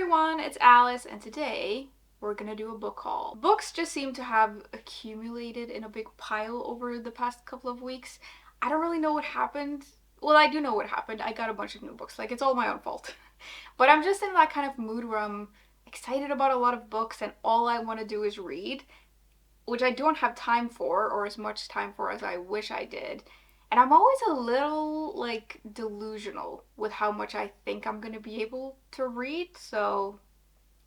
everyone, it's Alice, and today we're gonna do a book haul. Books just seem to have accumulated in a big pile over the past couple of weeks. I don't really know what happened. Well, I do know what happened. I got a bunch of new books. Like, it's all my own fault. But I'm just in that kind of mood where I'm excited about a lot of books and all I want to do is read, which I don't have time for, or as much time for as I wish I did. And I'm always a little, like, delusional with how much I think I'm gonna be able to read, so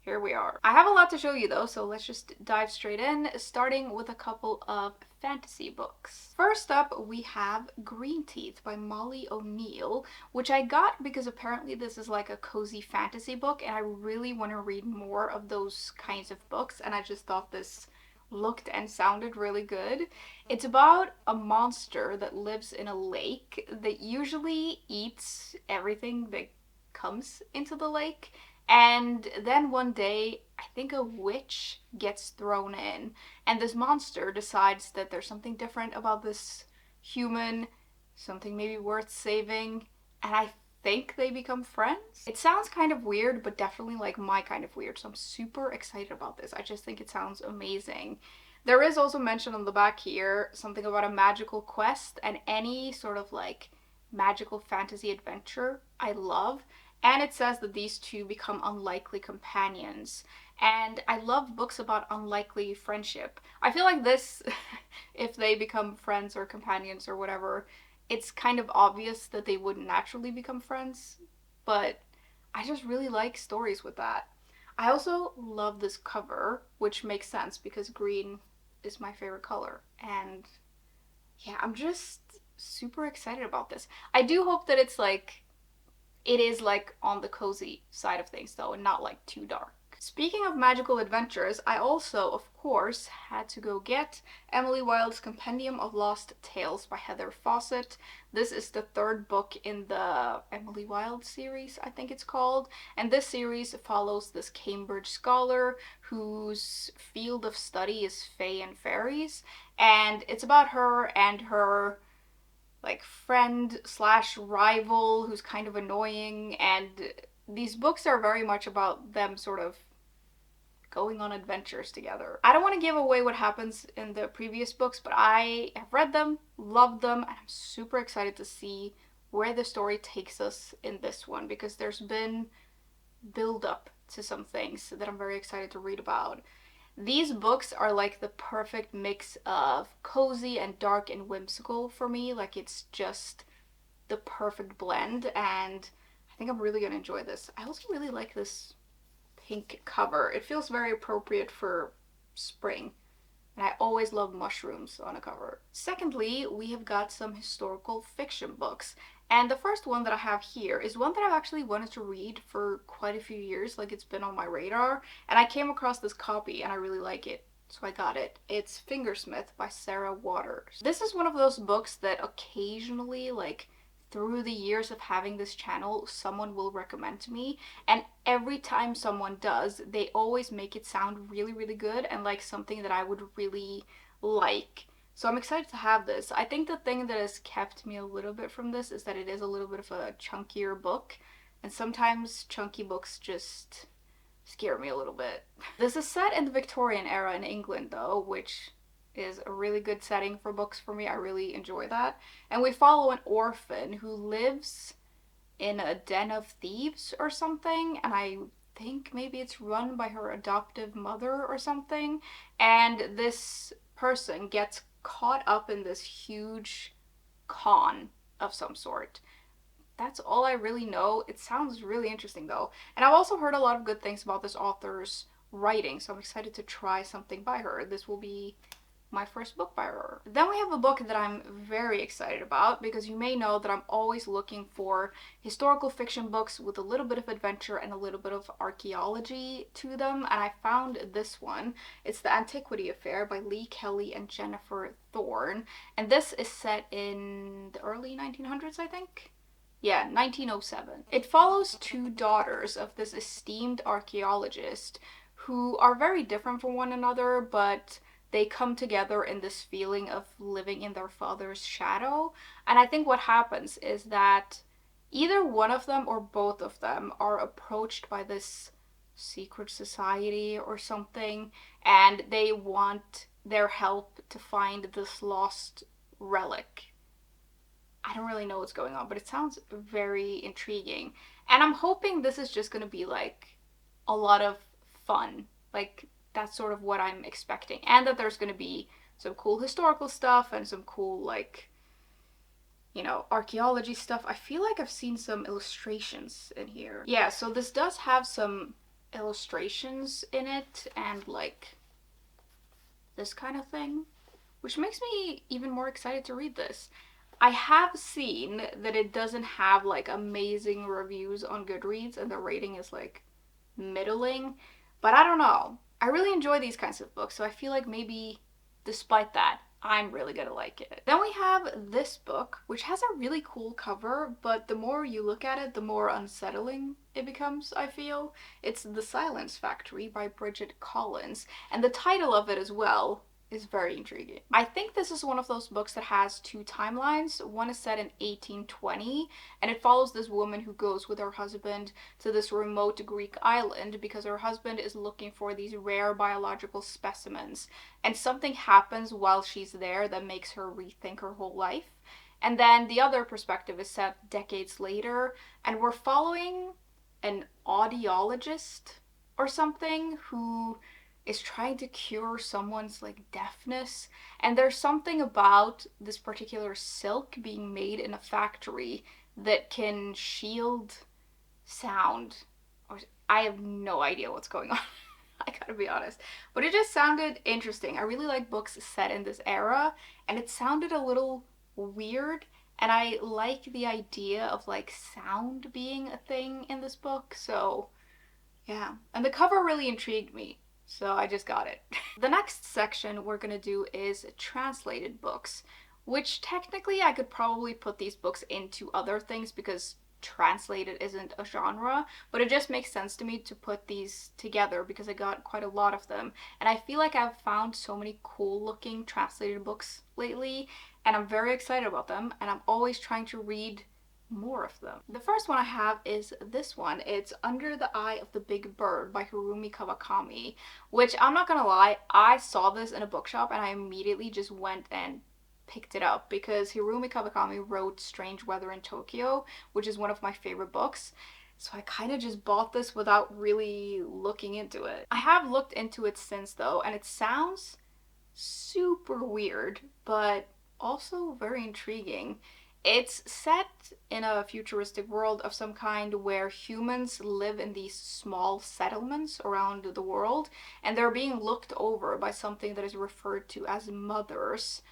here we are. I have a lot to show you though, so let's just dive straight in, starting with a couple of fantasy books. First up, we have Greenteeth by Molly O'Neill, which I got because apparently this is like a cozy fantasy book, and I really want to read more of those kinds of books, and I just thought this looked and sounded really good. It's about a monster that lives in a lake that usually eats everything that comes into the lake. And then one day, I think a witch gets thrown in, and this monster decides that there's something different about this human, something maybe worth saving, and I think they become friends. It sounds kind of weird, but definitely like my kind of weird, so I'm super excited about this. I just think it sounds amazing. There is also mention on the back here something about a magical quest, and any sort of like magical fantasy adventure I love. And it says that these two become unlikely companions. And I love books about unlikely friendship. I feel like this, if they become friends or companions or whatever, it's kind of obvious that they wouldn't naturally become friends. But I just really like stories with that. I also love this cover, which makes sense because green is my favorite color. And yeah, I'm just super excited about this. I do hope that it is like on the cozy side of things though, and not like too dark. Speaking of magical adventures, I also, of course, had to go get Emily Wilde's Compendium of Lost Tales by Heather Fawcett. This is the third book in the Emily Wilde series, I think it's called. And this series follows this Cambridge scholar whose field of study is fae and fairies. And it's about her and her like friend slash rival who's kind of annoying, and these books are very much about them sort of going on adventures together. I don't want to give away what happens in the previous books, but I have read them, loved them, and I'm super excited to see where the story takes us in this one, because there's been build up to some things that I'm very excited to read about. These books are like the perfect mix of cozy and dark and whimsical for me. Like, it's just the perfect blend, and I think I'm really gonna enjoy this. I also really like this pink cover. It feels very appropriate for spring, and I always love mushrooms on a cover. Secondly, we have got some historical fiction books. And the first one that I have here is one that I've actually wanted to read for quite a few years, like it's been on my radar, and I came across this copy and I really like it, so I got it. It's Fingersmith by Sarah Waters. This is one of those books that occasionally, like through the years of having this channel, someone will recommend to me, and every time someone does, they always make it sound really, really good and like something that I would really like. So I'm excited to have this. I think the thing that has kept me a little bit from this is that it is a little bit of a chunkier book, and sometimes chunky books just scare me a little bit. This is set in the Victorian era in England though, which is a really good setting for books for me. I really enjoy that. And we follow an orphan who lives in a den of thieves or something, and I think maybe it's run by her adoptive mother or something, and this person gets caught up in this huge con of some sort. That's all I really know. It sounds really interesting though. And I've also heard a lot of good things about this author's writing, so I'm excited to try something by her. This will be my first book by her. Then we have a book that I'm very excited about, because you may know that I'm always looking for historical fiction books with a little bit of adventure and a little bit of archaeology to them, and I found this one. It's The Antiquity Affair by Lee Kelly and Jennifer Thorne, and this is set in the early 1900s, I think? Yeah, 1907. It follows two daughters of this esteemed archaeologist who are very different from one another, but they come together in this feeling of living in their father's shadow. And I think what happens is that either one of them or both of them are approached by this secret society or something, and they want their help to find this lost relic. I don't really know what's going on, but it sounds very intriguing. And I'm hoping this is just gonna be like a lot of fun. Like, that's sort of what I'm expecting. And that there's gonna be some cool historical stuff and some cool, like, archaeology stuff. I feel like I've seen some illustrations in here. Yeah, so this does have some illustrations in it and like this kind of thing, which makes me even more excited to read this. I have seen that it doesn't have like amazing reviews on Goodreads and the rating is like middling, but I don't know. I really enjoy these kinds of books, so I feel like maybe despite that, I'm really gonna like it. Then we have this book, which has a really cool cover, but the more you look at it, the more unsettling it becomes, I feel. It's The Silence Factory by Bridget Collins, and the title of it as well is very intriguing. I think this is one of those books that has two timelines. One is set in 1820, and it follows this woman who goes with her husband to this remote Greek island because her husband is looking for these rare biological specimens. And something happens while she's there that makes her rethink her whole life. And then the other perspective is set decades later, and we're following an audiologist or something who is trying to cure someone's like deafness, and there's something about this particular silk being made in a factory that can shield sound, or I have no idea what's going on. I gotta be honest, but it just sounded interesting. I really like books set in this era, and it sounded a little weird, and I like the idea of like sound being a thing in this book, so yeah. And the cover really intrigued me, so I just got it. The next section we're gonna do is translated books, which technically I could probably put these books into other things because translated isn't a genre, but it just makes sense to me to put these together because I got quite a lot of them. And I feel like I've found so many cool looking translated books lately, and I'm very excited about them, and I'm always trying to read more of them. The first one I have is this one. It's Under the Eye of the Big Bird by Hiromi Kawakami, which I'm not gonna lie, I saw this in a bookshop and I immediately just went and picked it up because Hiromi Kawakami wrote Strange Weather in Tokyo, which is one of my favorite books. So I kind of just bought this without really looking into it. I have looked into it since though, and it sounds super weird, but also very intriguing. It's set in a futuristic world of some kind where humans live in these small settlements around the world, and they're being looked over by something that is referred to as mothers.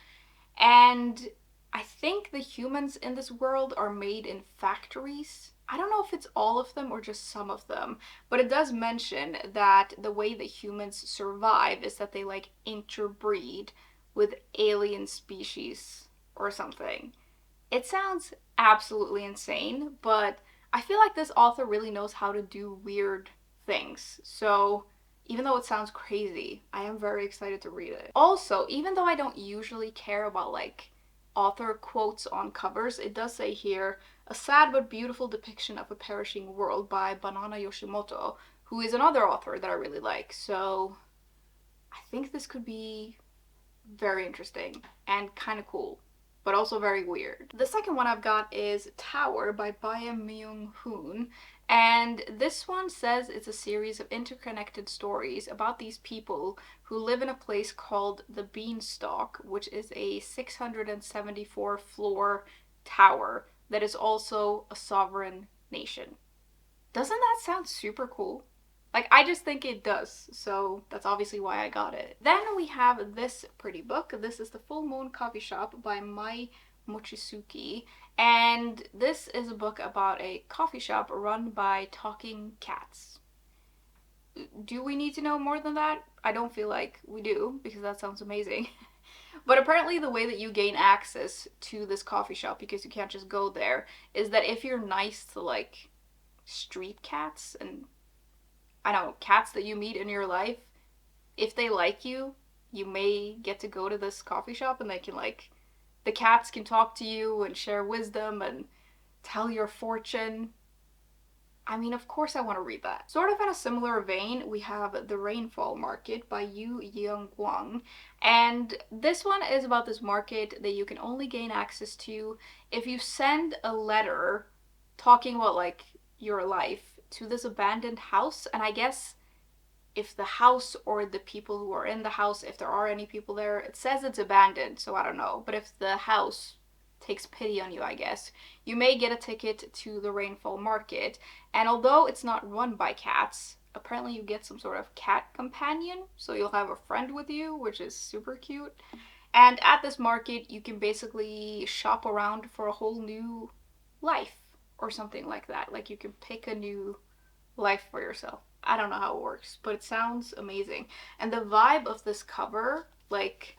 And I think the humans in this world are made in factories. I don't know if it's all of them or just some of them, but it does mention that the way that humans survive is that they like interbreed with alien species or something. It sounds absolutely insane, but I feel like this author really knows how to do weird things. So even though it sounds crazy, I am very excited to read it. Also, even though I don't usually care about like author quotes on covers, it does say here, a sad but beautiful depiction of a perishing world by Banana Yoshimoto, who is another author that I really like. So I think this could be very interesting and kind of cool, but also very weird. The second one I've got is Tower by Bae Myung-Hoon, and this one says it's a series of interconnected stories about these people who live in a place called the Beanstalk, which is a 674 floor tower that is also a sovereign nation. Doesn't that sound super cool? Like, I just think it does, so that's obviously why I got it. Then we have this pretty book. This is The Full Moon Coffee Shop by Mai Mochizuki, and this is a book about a coffee shop run by talking cats. Do we need to know more than that? I don't feel like we do, because that sounds amazing. But apparently the way that you gain access to this coffee shop, because you can't just go there, is that if you're nice to, like, street cats and I don't know, cats that you meet in your life, if they like you, you may get to go to this coffee shop and they can like, the cats can talk to you and share wisdom and tell your fortune. I mean, of course I want to read that. Sort of in a similar vein, we have The Rainfall Market by Yeong-Gwang. And this one is about this market that you can only gain access to if you send a letter talking about like your life to this abandoned house. And I guess if the house or the people who are in the house, if there are any people there, it says it's abandoned, so I don't know. But if the house takes pity on you, I guess, you may get a ticket to the Rainfall Market. And although it's not run by cats, apparently you get some sort of cat companion, so you'll have a friend with you, which is super cute. And at this market, you can basically shop around for a whole new life or something like that. Like you can pick a new life for yourself. I don't know how it works, but it sounds amazing. And the vibe of this cover, like,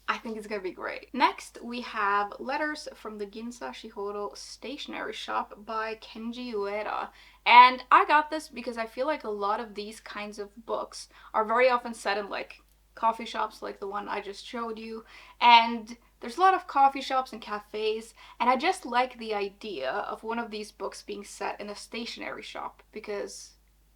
I think it's gonna be great. Next, we have Letters from the Ginza Shihodo Stationery Shop by Kenji Ueda. And I got this because I feel like a lot of these kinds of books are very often set in like coffee shops like the one I just showed you. And there's a lot of coffee shops and cafes, and I just like the idea of one of these books being set in a stationery shop because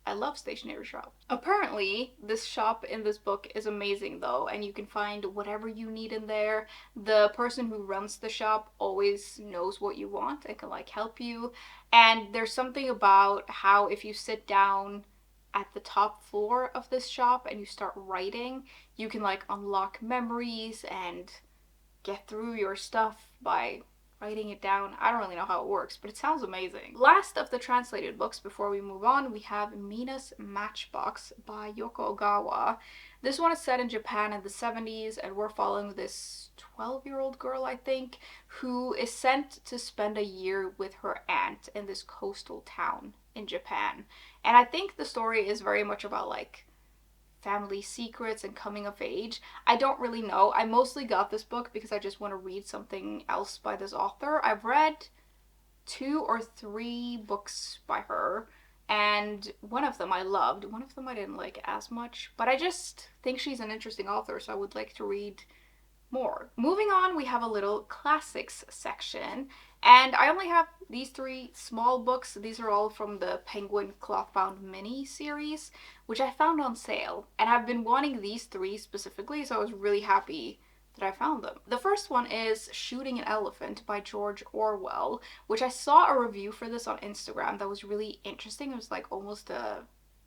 I love stationery shops. Apparently, this shop in this book is amazing though, and you can find whatever you need in there. The person who runs the shop always knows what you want and can like help you. And there's something about how if you sit down at the top floor of this shop and you start writing, you can like unlock memories and get through your stuff by writing it down. I don't really know how it works, but it sounds amazing. Last of the translated books before we move on, we have Mina's Matchbox by Yōko Ogawa. This one is set in Japan in the 70s, and we're following this 12-year-old girl, I think, who is sent to spend a year with her aunt in this coastal town in Japan. And I think the story is very much about like family secrets and coming of age. I don't really know. I mostly got this book because I just want to read something else by this author. I've read 2 or 3 books by her, and one of them I loved. One of them I didn't like as much, but I just think she's an interesting author, so I would like to read more. Moving on, we have a little classics section, and I only have these 3 small books. These are all from the Penguin Clothbound mini series, which I found on sale, and I've been wanting these 3 specifically, so I was really happy that I found them. The first one is Shooting an Elephant by George Orwell, which I saw a review for this on Instagram that was really interesting. It was like almost a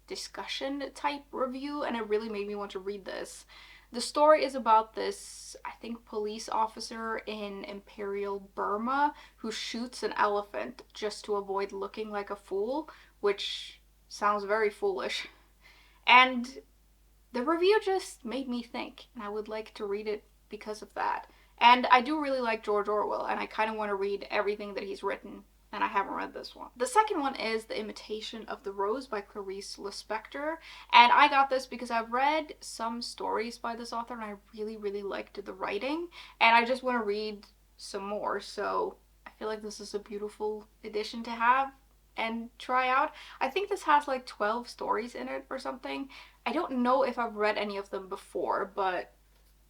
discussion type review, and it really made me want to read this. The story is about this, I think, police officer in Imperial Burma who shoots an elephant just to avoid looking like a fool, which sounds very foolish. And the review just made me think, and I would like to read it because of that. And I do really like George Orwell, and I kind of want to read everything that he's written, and I haven't read this one. The second one is The Imitation of the Rose by Clarice Lispector, and I got this because I've read some stories by this author and I really, really liked the writing, and I just want to read some more, so I feel like this is a beautiful edition to have and try out. I think this has like 12 stories in it or something. I don't know if I've read any of them before, but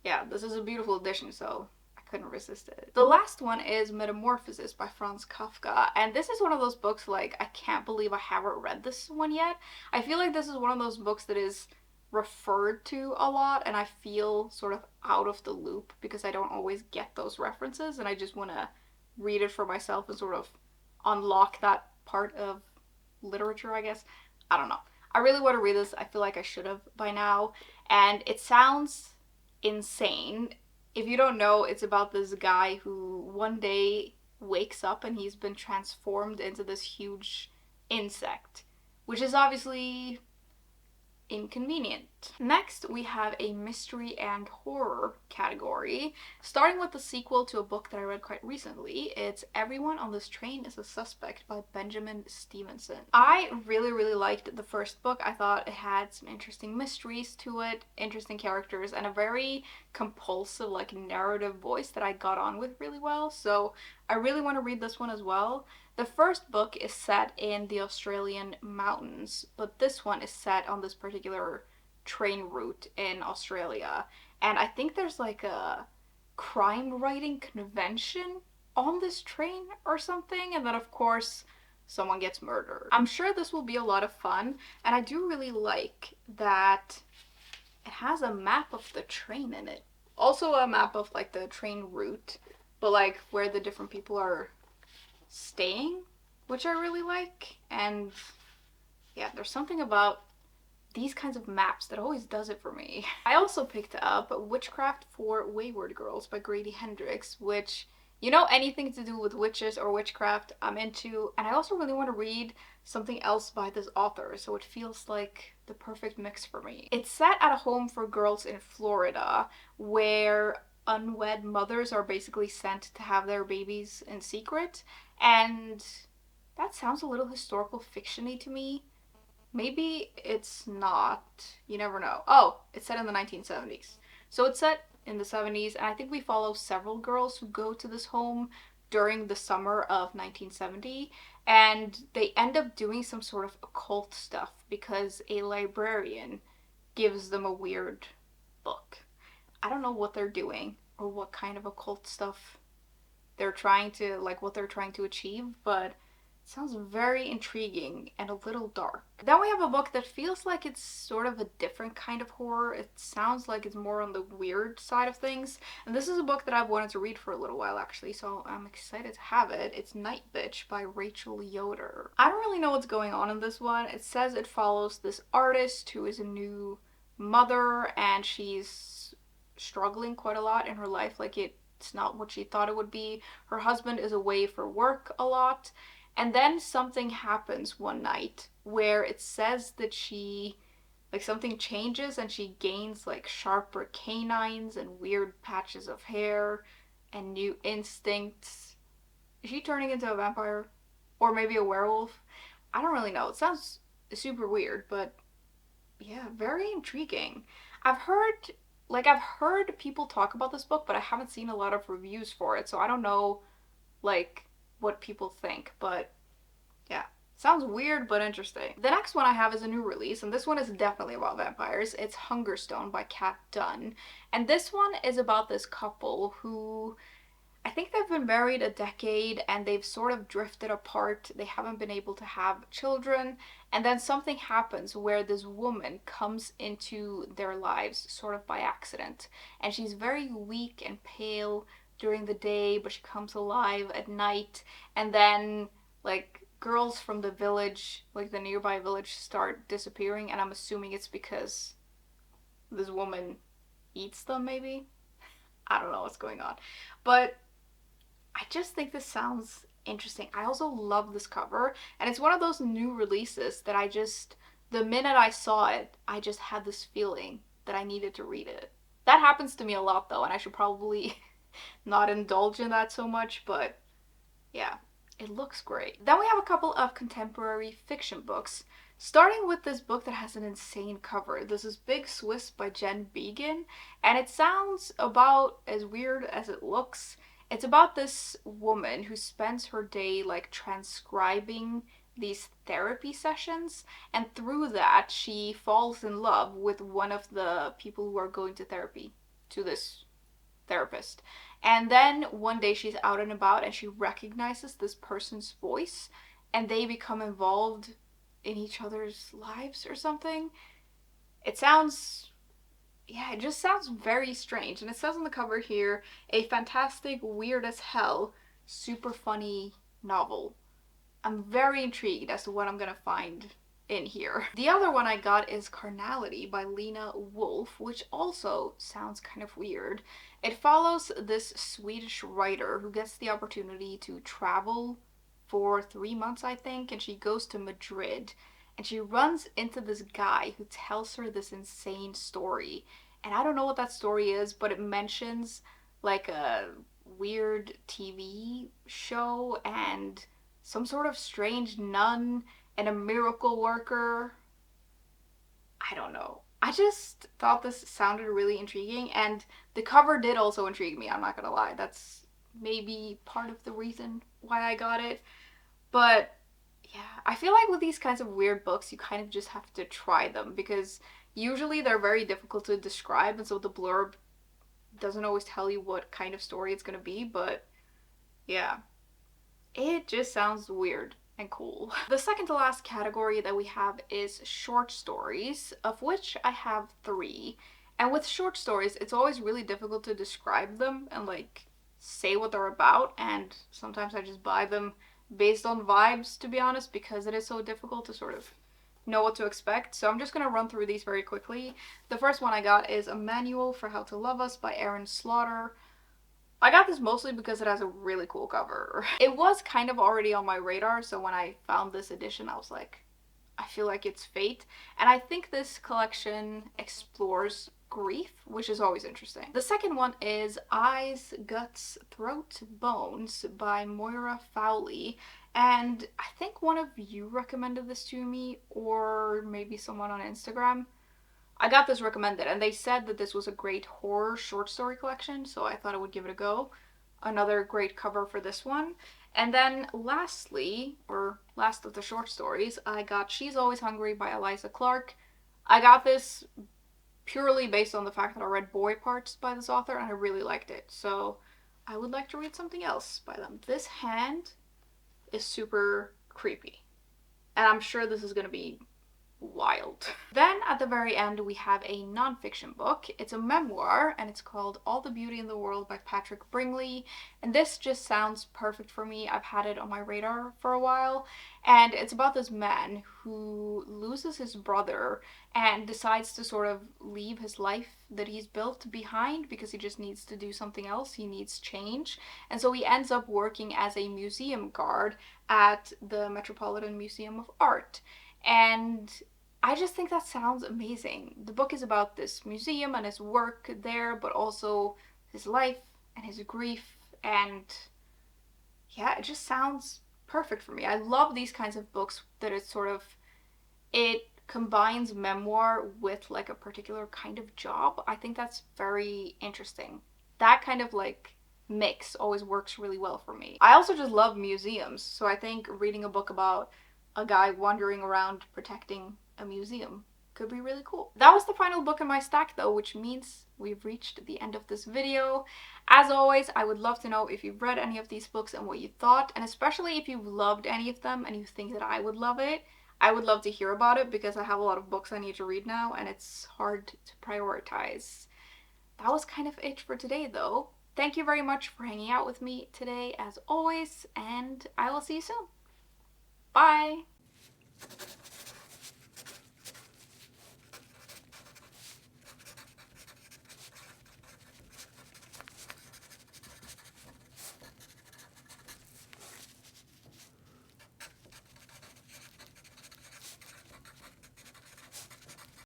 yeah, this is a beautiful edition, so couldn't resist it. The last one is Metamorphosis by Franz Kafka, and this is one of those books like I can't believe I haven't read this one yet. I feel like this is one of those books that is referred to a lot, and I feel sort of out of the loop because I don't always get those references, and I just want to read it for myself and sort of unlock that part of literature, I guess. I don't know. I really want to read this. I feel like I should have by now, and it sounds insane. If you don't know, it's about this guy who one day wakes up and he's been transformed into this huge insect, which is obviously inconvenient. Next, we have a mystery and horror category, starting with the sequel to a book that I read quite recently. It's Everyone on This Train is a Suspect by Benjamin Stevenson. I really, really liked the first book. I thought it had some interesting mysteries to it, interesting characters, and a very compulsive, like, narrative voice that I got on with really well, so I really want to read this one as well. The first book is set in the Australian mountains, but this one is set on this particular train route in Australia. And I think there's like a crime writing convention on this train or something. And then, of course, someone gets murdered. I'm sure this will be a lot of fun, and I do really like that it has a map of the train in it. Also a map of like the train route, but like where the different people are staying, which I really like. And yeah, there's something about these kinds of maps that always does it for me. I also picked up Witchcraft for Wayward Girls by Grady Hendrix, which, you know, anything to do with witches or witchcraft I'm into, and I also really want to read something else by this author, so it feels like the perfect mix for me. It's set at a home for girls in Florida where unwed mothers are basically sent to have their babies in secret, and that sounds a little historical fiction-y to me. Maybe it's not. You never know. Oh, it's set in the 1970s. So it's set in the 70s, and I think we follow several girls who go to this home during the summer of 1970, and they end up doing some sort of occult stuff because a librarian gives them a weird book. I don't know what they're doing or what kind of occult stuff they're trying to, like, what they're trying to achieve, but sounds very intriguing and a little dark. Then we have a book that feels like it's sort of a different kind of horror. It sounds like it's more on the weird side of things. And this is a book that I've wanted to read for a little while actually, so I'm excited to have it. It's Night Bitch by Rachel Yoder. I don't really know what's going on in this one. It says it follows this artist who is a new mother and she's struggling quite a lot in her life. Like it's not what she thought it would be. Her husband is away for work a lot. And then something happens one night where it says that something changes and she gains like sharper canines and weird patches of hair and new instincts. Is she turning into a vampire? Or maybe a werewolf? I don't really know. It sounds super weird, but yeah, very intriguing. I've heard people talk about this book, but I haven't seen a lot of reviews for it, so I don't know like what people think, but yeah. Sounds weird but interesting. The next one I have is a new release, and this one is definitely about vampires. It's Hungerstone by Kat Dunn. And this one is about this couple who, I think they've been married a decade and they've sort of drifted apart. They haven't been able to have children. And then something happens where this woman comes into their lives sort of by accident. And she's very weak and pale during the day, but she comes alive at night. And then, like, girls from the village, like the nearby village, start disappearing. And I'm assuming it's because this woman eats them, maybe? I don't know what's going on. But I just think this sounds interesting. I also love this cover, and it's one of those new releases that the minute I saw it, I just had this feeling that I needed to read it. That happens to me a lot though, and I should probably not indulge in that so much, but yeah, it looks great. Then we have a couple of contemporary fiction books, starting with this book that has an insane cover. This is Big Swiss by Jen Beagin, and it sounds about as weird as it looks. It's about this woman who spends her day like transcribing these therapy sessions, and through that she falls in love with one of the people who are going to therapy, to this therapist. And then one day she's out and about and she recognizes this person's voice and they become involved in each other's lives or something. It just sounds very strange. And it says on the cover here, a fantastic, weird as hell, super funny novel. I'm very intrigued as to what I'm gonna find in here. The other one I got is Carnality by Lena Wolf, which also sounds kind of weird. It follows this Swedish writer who gets the opportunity to travel for 3 months, I think, and she goes to Madrid. And she runs into this guy who tells her this insane story. And I don't know what that story is, but it mentions like a weird TV show and some sort of strange nun and a miracle worker. I don't know. I just thought this sounded really intriguing, and the cover did also intrigue me, I'm not gonna lie. That's maybe part of the reason why I got it. But yeah, I feel like with these kinds of weird books, you kind of just have to try them because usually they're very difficult to describe, and so the blurb doesn't always tell you what kind of story it's gonna be, but yeah. It just sounds weird and cool. The second to last category that we have is short stories, of which I have 3. And with short stories, it's always really difficult to describe them and like say what they're about, and sometimes I just buy them based on vibes, to be honest, because it is so difficult to sort of know what to expect. So I'm just gonna run through these very quickly. The first one I got is A Manual for How to Love Us by Aaron Slaughter. I got this mostly because it has a really cool cover. It was kind of already on my radar, so when I found this edition, I was like, I feel like it's fate. And I think this collection explores grief, which is always interesting. The second one is Eyes, Guts, Throat, Bones by Moira Fowley. And I think one of you recommended this to me, or maybe someone on Instagram. I got this recommended, and they said that this was a great horror short story collection, so I thought I would give it a go. Another great cover for this one. And then lastly, or last of the short stories, I got She's Always Hungry by Eliza Clark. I got this purely based on the fact that I read Boy Parts by this author, and I really liked it, so I would like to read something else by them. This hand is super creepy, and I'm sure this is gonna be wild. Then at the very end we have a non-fiction book. It's a memoir and it's called All the Beauty in the World by Patrick Bringley, and this just sounds perfect for me. I've had it on my radar for a while, and it's about this man who loses his brother and decides to sort of leave his life that he's built behind because he just needs to do something else. He needs change, and so he ends up working as a museum guard at the Metropolitan Museum of Art. And I just think that sounds amazing. The book is about this museum and his work there, but also his life and his grief, and yeah, it just sounds perfect for me. I love these kinds of books that it's sort of, it combines memoir with like a particular kind of job. I think that's very interesting. That kind of like mix always works really well for me. I also just love museums, so I think reading a book about a guy wandering around protecting a museum could be really cool. That was the final book in my stack though, which means we've reached the end of this video. As always, I would love to know if you've read any of these books and what you thought, and especially if you've loved any of them and you think that I would love it. I would love to hear about it because I have a lot of books I need to read now and it's hard to prioritize. That was kind of it for today though. Thank you very much for hanging out with me today as always, and I will see you soon. Bye!